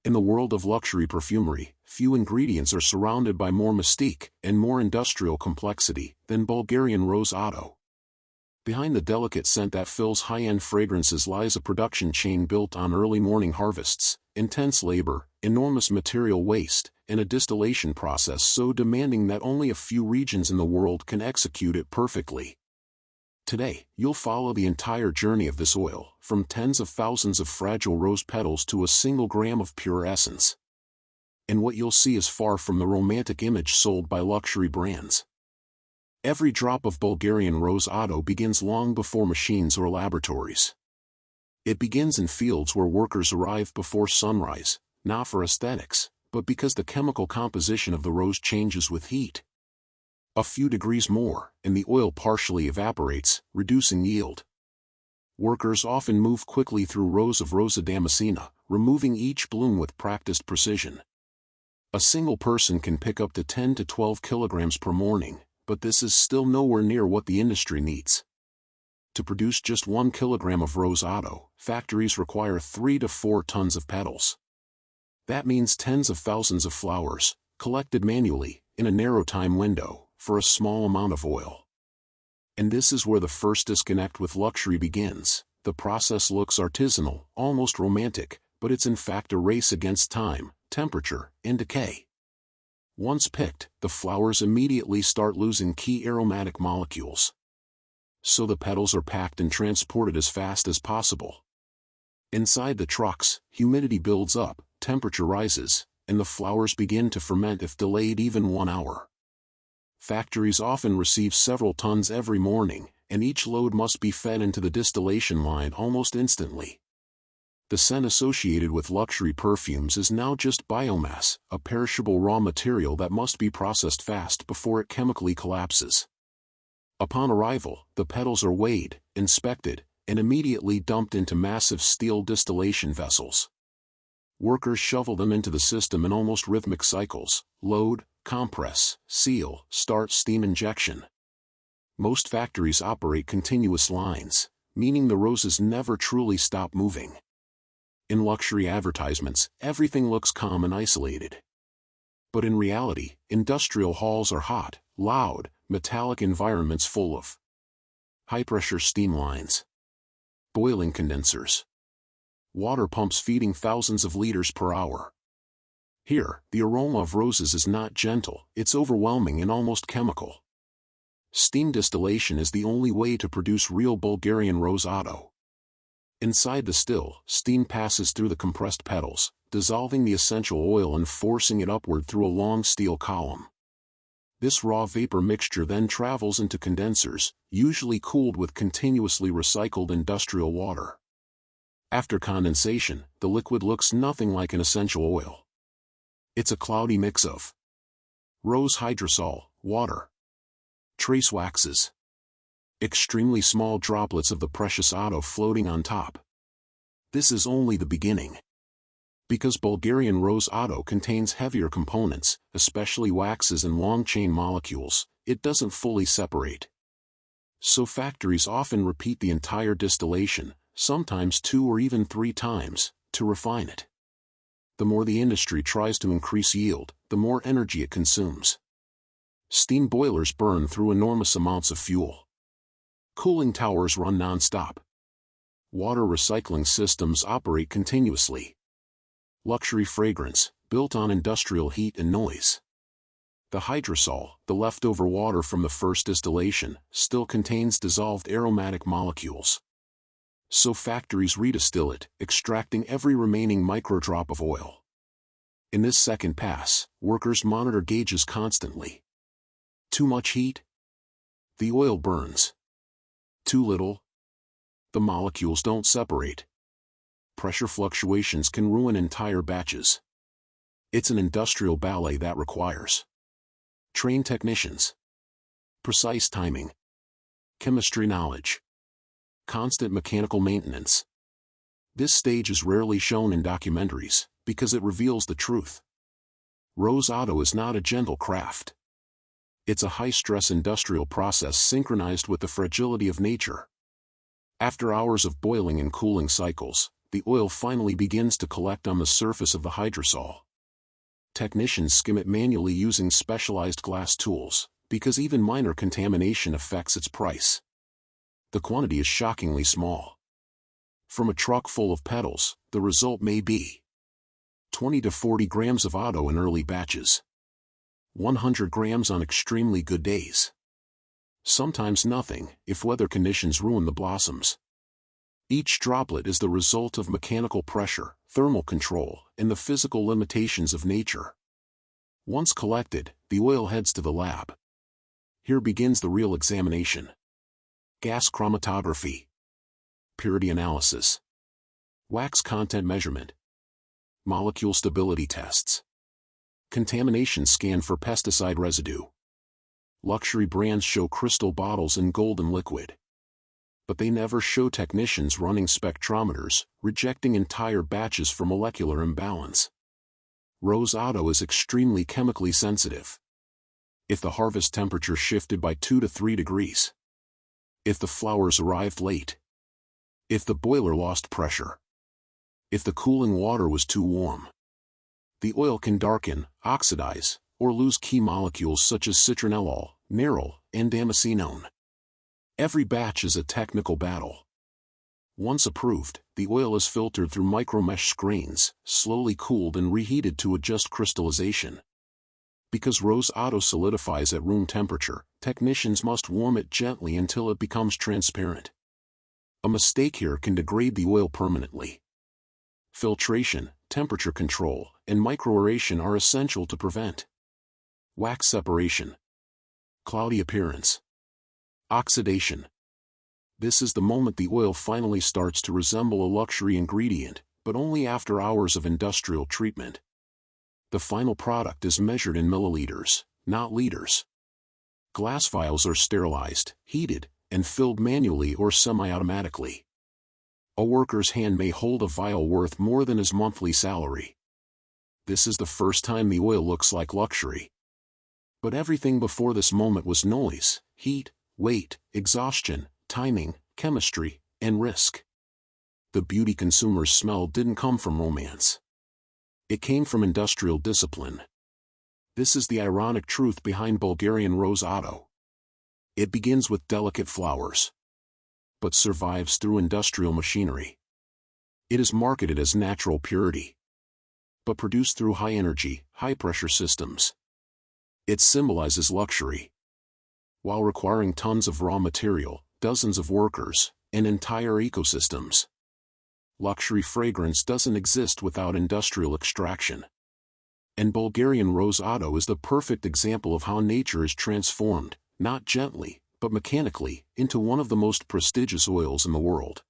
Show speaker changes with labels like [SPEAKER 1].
[SPEAKER 1] In the world of luxury perfumery, few ingredients are surrounded by more mystique and more industrial complexity than Bulgarian Rose Otto. Behind the delicate scent that fills high-end fragrances lies a production chain built on early morning harvests, intense labor, enormous material waste, and a distillation process so demanding that only a few regions in the world can execute it perfectly. Today, you'll follow the entire journey of this oil, from tens of thousands of fragile rose petals to a single gram of pure essence. And what you'll see is far from the romantic image sold by luxury brands. Every drop of Bulgarian Rose Otto begins long before machines or laboratories. It begins in fields where workers arrive before sunrise, not for aesthetics, but because the chemical composition of the rose changes with heat. A few degrees more, and the oil partially evaporates, reducing yield. Workers often move quickly through rows of Rosa damascena, removing each bloom with practiced precision. A single person can pick up to 10 to 12 kilograms per morning, but this is still nowhere near what the industry needs. To produce just 1 kilogram of Rose Otto, factories require 3 to 4 tons of petals. That means tens of thousands of flowers, collected manually, in a narrow time window, for a small amount of oil. And this is where the first disconnect with luxury begins. The process looks artisanal, almost romantic, but it's in fact a race against time, temperature, and decay. Once picked, the flowers immediately start losing key aromatic molecules. So the petals are packed and transported as fast as possible. Inside the trucks, humidity builds up, temperature rises, and the flowers begin to ferment if delayed even 1 hour. Factories often receive several tons every morning, and each load must be fed into the distillation line almost instantly. The scent associated with luxury perfumes is now just biomass, a perishable raw material that must be processed fast before it chemically collapses. Upon arrival, the petals are weighed, inspected, and immediately dumped into massive steel distillation vessels. Workers shovel them into the system in almost rhythmic cycles: load, compress, seal, start, steam injection. Most factories operate continuous lines, meaning the roses never truly stop moving. In luxury advertisements, everything looks calm and isolated. But in reality, industrial halls are hot, loud, metallic environments full of high-pressure steam lines, boiling condensers, water pumps feeding thousands of liters per hour. Here, the aroma of roses is not gentle, it's overwhelming and almost chemical. Steam distillation is the only way to produce real Bulgarian Rose Otto. Inside the still, steam passes through the compressed petals, dissolving the essential oil and forcing it upward through a long steel column. This raw vapor mixture then travels into condensers, usually cooled with continuously recycled industrial water. After condensation, the liquid looks nothing like an essential oil. It's a cloudy mix of rose hydrosol, water, trace waxes, extremely small droplets of the precious Otto floating on top. This is only the beginning. Because Bulgarian Rose Otto contains heavier components, especially waxes and long-chain molecules, it doesn't fully separate. So factories often repeat the entire distillation, sometimes 2 or even 3 times, to refine it. The more the industry tries to increase yield, the more energy it consumes. Steam boilers burn through enormous amounts of fuel. Cooling towers run non-stop. Water recycling systems operate continuously. Luxury fragrance, built on industrial heat and noise. The hydrosol, the leftover water from the first distillation, still contains dissolved aromatic molecules. So factories redistill it, extracting every remaining microdrop of oil. In this second pass, workers monitor gauges constantly. Too much heat? The oil burns. Too little? The molecules don't separate. Pressure fluctuations can ruin entire batches. It's an industrial ballet that requires trained technicians, precise timing, chemistry knowledge, constant mechanical maintenance. This stage is rarely shown in documentaries, because it reveals the truth. Rose Otto is not a gentle craft. It's a high-stress industrial process synchronized with the fragility of nature. After hours of boiling and cooling cycles, the oil finally begins to collect on the surface of the hydrosol. Technicians skim it manually using specialized glass tools, because even minor contamination affects its price. The quantity is shockingly small. From a truck full of petals, the result may be 20 to 40 grams of Otto in early batches. 100 grams on extremely good days. Sometimes nothing, if weather conditions ruin the blossoms. Each droplet is the result of mechanical pressure, thermal control, and the physical limitations of nature. Once collected, the oil heads to the lab. Here begins the real examination. Gas chromatography. Purity analysis. Wax content measurement. Molecule stability tests. Contamination scan for pesticide residue. Luxury brands show crystal bottles in golden liquid. But they never show technicians running spectrometers, rejecting entire batches for molecular imbalance. Rose Otto is extremely chemically sensitive. If the harvest temperature shifted by 2 to 3 degrees. If the flowers arrived late. If the boiler lost pressure. If the cooling water was too warm. The oil can darken, oxidize, or lose key molecules such as citronellol, nerol, and damascenone. Every batch is a technical battle. Once approved, the oil is filtered through micromesh screens, slowly cooled and reheated to adjust crystallization. Because Rose Otto solidifies at room temperature, technicians must warm it gently until it becomes transparent. A mistake here can degrade the oil permanently. Filtration, temperature control, and microaeration are essential to prevent wax separation, cloudy appearance, oxidation. This is the moment the oil finally starts to resemble a luxury ingredient, but only after hours of industrial treatment. The final product is measured in milliliters, not liters. Glass vials are sterilized, heated, and filled manually or semi-automatically. A worker's hand may hold a vial worth more than his monthly salary. This is the first time the oil looks like luxury. But everything before this moment was noise, heat, weight, exhaustion, timing, chemistry, and risk. The beauty consumers smell didn't come from romance. It came from industrial discipline. This is the ironic truth behind Bulgarian Rose Otto. It begins with delicate flowers, but survives through industrial machinery. It is marketed as natural purity, but produced through high-energy, high-pressure systems. It symbolizes luxury, while requiring tons of raw material, dozens of workers, and entire ecosystems. Luxury fragrance doesn't exist without industrial extraction. And Bulgarian Rose Otto is the perfect example of how nature is transformed, not gently, but mechanically, into one of the most prestigious oils in the world.